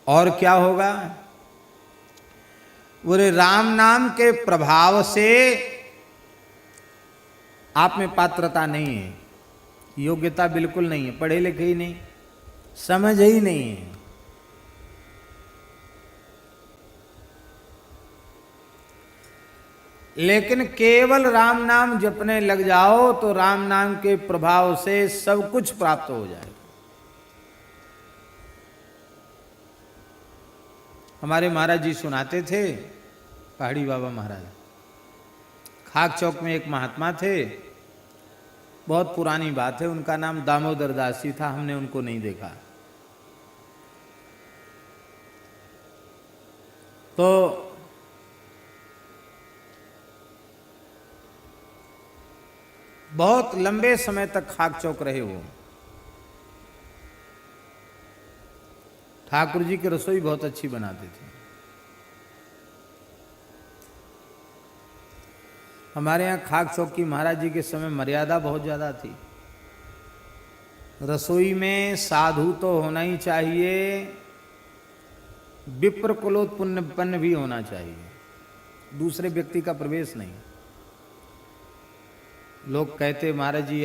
और क्या होगा? बोले राम नाम के प्रभाव से आप में पात्रता नहीं है, योग्यता बिल्कुल नहीं है, पढ़े लिखे ही नहीं, समझ ही नहीं है। लेकिन केवल राम नाम जपने लग जाओ तो राम नाम के प्रभाव से सब कुछ प्राप्त हो जाएगा। हमारे महाराज जी सुनाते थे, पहाड़ी बाबा महाराज, खाक चौक में एक महात्मा थे, बहुत पुरानी बात है, उनका नाम दामोदर दास जी था, हमने उनको नहीं देखा। तो बहुत लंबे समय तक खाक चौक रहे वो। ठाकुर जी की रसोई बहुत अच्छी बनाते थे। हमारे यहाँ खाक चौक की महाराज जी के समय मर्यादा बहुत ज्यादा थी। रसोई में साधु तो होना ही चाहिए, विप्र कुलोत्पन्न भी होना चाहिए, दूसरे व्यक्ति का प्रवेश नहीं। लोग कहते महाराज जी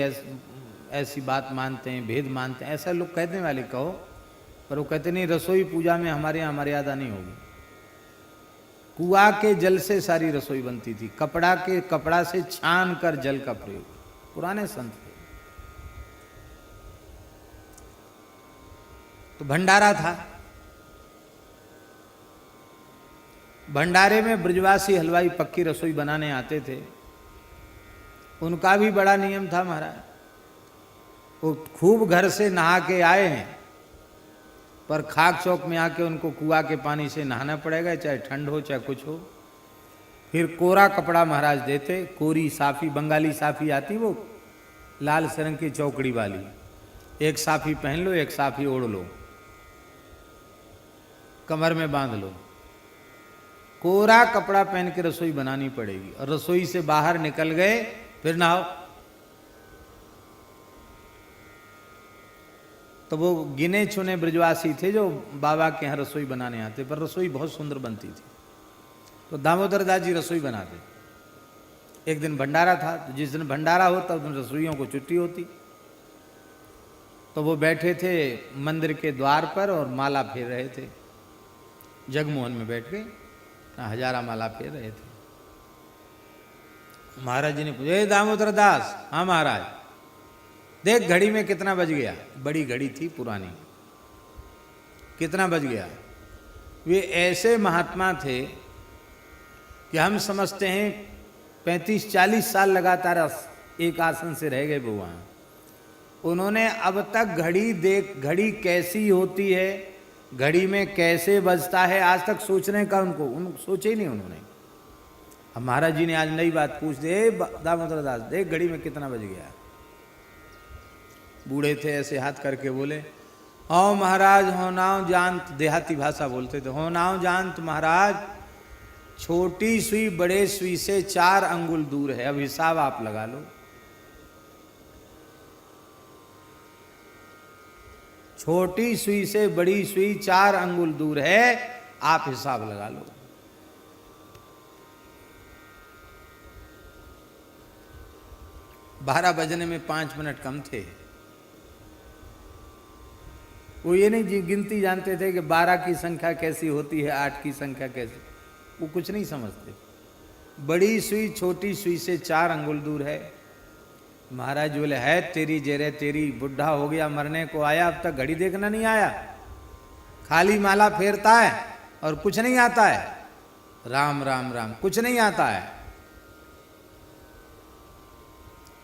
ऐसी बात मानते हैं, भेद मानते हैं, ऐसा लोग कहने वाले कहो, पर वो कहते नहीं, रसोई पूजा में हमारे यहाँ मर्यादा नहीं होगी। कुआं के जल से सारी रसोई बनती थी, कपड़ा से छान कर जल का प्रयोग, पुराने संत थे। तो भंडारा था, भंडारे में ब्रजवासी हलवाई पक्की रसोई बनाने आते थे। उनका भी बड़ा नियम था महाराज, वो खूब घर से नहा के आए हैं, पर खाक चौक में आके उनको कुआं के पानी से नहाना पड़ेगा, चाहे ठंड हो चाहे कुछ हो। फिर कोरा कपड़ा महाराज देते, कोरी साफी, बंगाली साफी आती वो लाल सरंग की चौकड़ी वाली, एक साफी पहन लो, एक साफी ओढ़ लो, कमर में बांध लो, कोरा कपड़ा पहन के रसोई बनानी पड़ेगी। और रसोई से बाहर निकल गए फिर नहाओ। तो वो गिने चुने ब्रजवासी थे जो बाबा के यहाँ रसोई बनाने आते, पर रसोई बहुत सुंदर बनती थी। तो दामोदर दास जी रसोई बनाते। एक दिन भंडारा था, तो जिस दिन भंडारा होता उस दिन रसोइयों को छुट्टी होती। तो वो बैठे थे मंदिर के द्वार पर और माला फेर रहे थे, जगमोहन में बैठ के हजारा माला फेर रहे थे। महाराज जी ने पूछा, दामोदर दास? हाँ महाराज। देख घड़ी में कितना बज गया, बड़ी घड़ी थी पुरानी, कितना बज गया। वे ऐसे महात्मा थे कि हम समझते हैं 35-40 साल लगातार एक आसन से रह गए वो वहाँ। उन्होंने अब तक घड़ी कैसी होती है, घड़ी में कैसे बजता है, आज तक सोचने का उनको सोचे ही नहीं उन्होंने। अब महाराज जी ने आज नई बात पूछ दी, दामोदर दास देख घड़ी में कितना बज गया। बूढ़े थे, ऐसे हाथ करके बोले, हो महाराज हो नाव जानत, देहाती भाषा बोलते थे, हो नाव जानत महाराज, छोटी सुई बड़े सुई से 4 अंगुल दूर है, अब हिसाब आप लगा लो। छोटी सुई से बड़ी सुई 4 अंगुल दूर है, आप हिसाब लगा लो। बारह बजने में 5 मिनट कम थे। वो ये नहीं गिनती जानते थे कि 12 की संख्या कैसी होती है, 8 की संख्या कैसी, वो कुछ नहीं समझते। बड़ी सुई छोटी सुई से 4 अंगुल दूर है। महाराज बोले, है तेरी जेरे तेरी, बुढ़ा हो गया, मरने को आया, अब तक घड़ी देखना नहीं आया, खाली माला फेरता है और कुछ नहीं आता है, राम राम राम, कुछ नहीं आता है।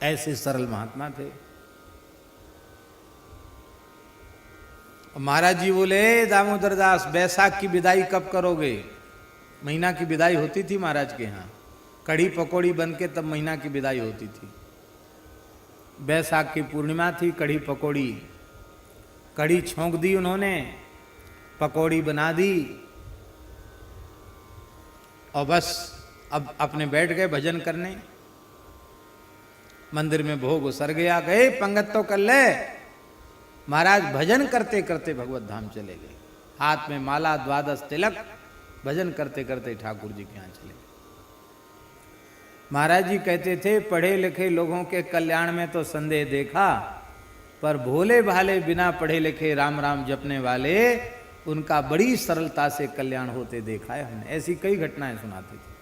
ऐसे सरल महात्मा थे। महाराज जी बोले, दामोदर दास बैसाख की विदाई कब करोगे? महीना की विदाई होती थी महाराज के यहाँ, कढ़ी पकौड़ी बन के तब महीना की विदाई होती थी। बैसाख की पूर्णिमा थी, कढ़ी पकौड़ी, कढ़ी छोंक दी उन्होंने, पकौड़ी बना दी और बस अब अपने बैठ गए भजन करने। मंदिर में भोग उसर गया, गए पंगत तो कर ले। महाराज भजन करते करते भगवत धाम चले गए। हाथ में माला, द्वादश तिलक, भजन करते करते ठाकुर जी के यहाँ चले। महाराज जी कहते थे, पढ़े लिखे लोगों के कल्याण में तो संदेह देखा, पर भोले भाले बिना पढ़े लिखे राम राम जपने वाले, उनका बड़ी सरलता से कल्याण होते देखा है हमने। ऐसी कई घटनाएं सुनाते थे।